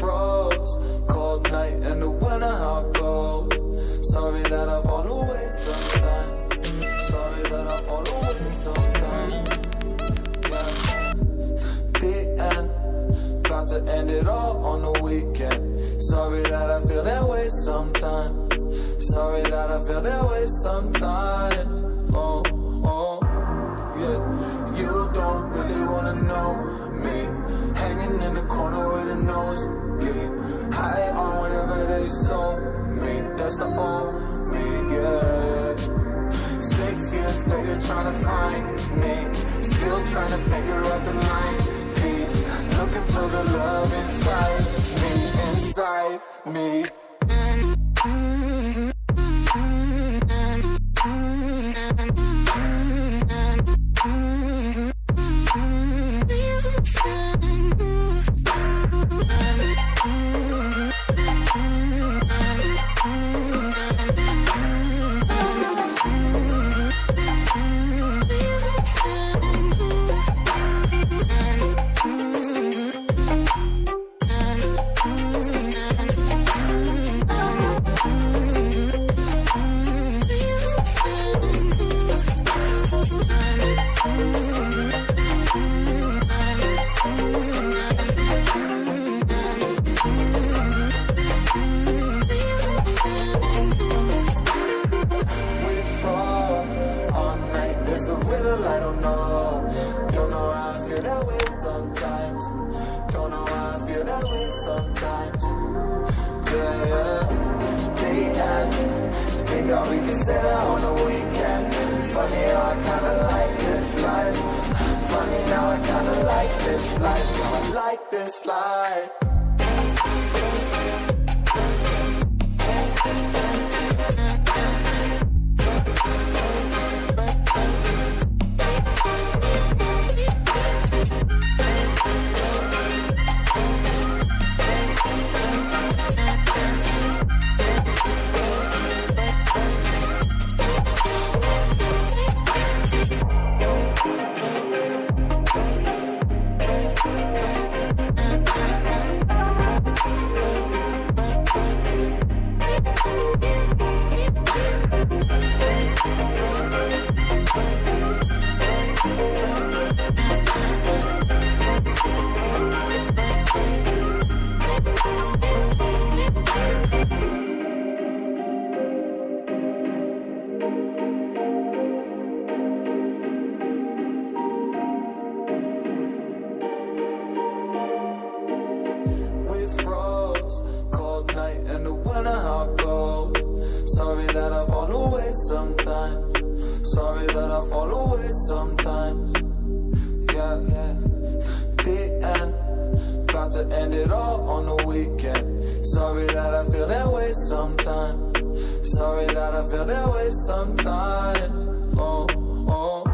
froze, cold night in the winter, how cold. Sorry that I fall away sometimes. Sorry that I fall away sometimes. Yeah. The end, got to end it all on the weekend. Sorry that I feel that way sometimes. Sorry that I feel that way sometimes. Oh, oh, yeah. You don't really wanna know me. Hanging in the corner with a nosebleed. High on whatever they sold me. That's the old me, yeah. 6 years later trying to find me. Still trying to figure out the mind piece. Looking for the love inside me, inside me. I don't know how I feel that way sometimes. Don't know how I feel that way sometimes. Yeah, yeah. The end. Think all we can say that on the weekend. Funny how I kinda like this life. Funny now I kinda like this life. Now I like this life. Sorry that I fall away sometimes. Sorry that I fall away sometimes. Yeah, yeah. The end, got to end it all on the weekend. Sorry that I feel that way sometimes. Sorry that I feel that way sometimes. Oh, oh,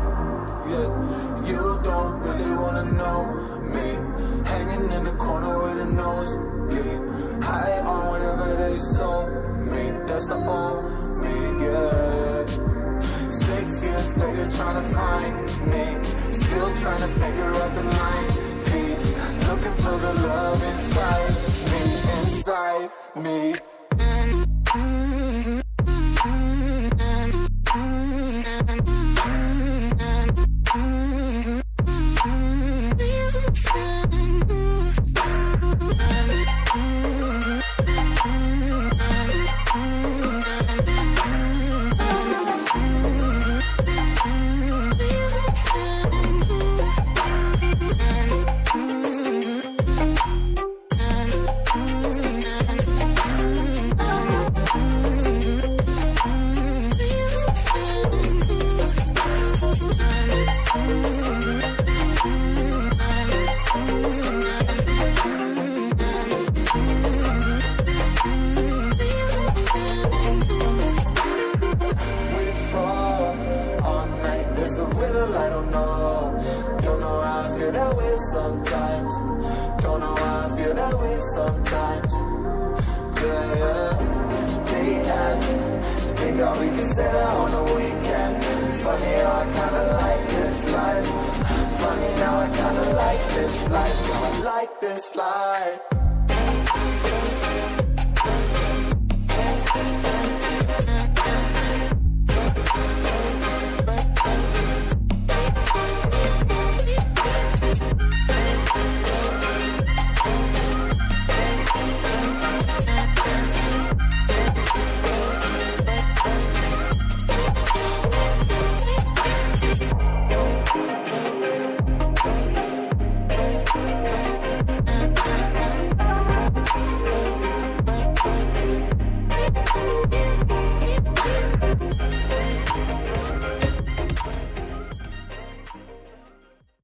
yeah. You don't really wanna know me. Hanging in the corner with a nosebleed. High on whatever they sold me. That's the old me, yeah. 6 years later trying to find me. Still trying to figure out the mind piece. Looking for the love inside me, inside me. I don't know how I feel that way sometimes. Don't know how I feel that way sometimes. Yeah, yeah. The end. Think all we can say that on the weekend. Funny how I kinda like this life. Funny now I kinda like this life. Now I like this life.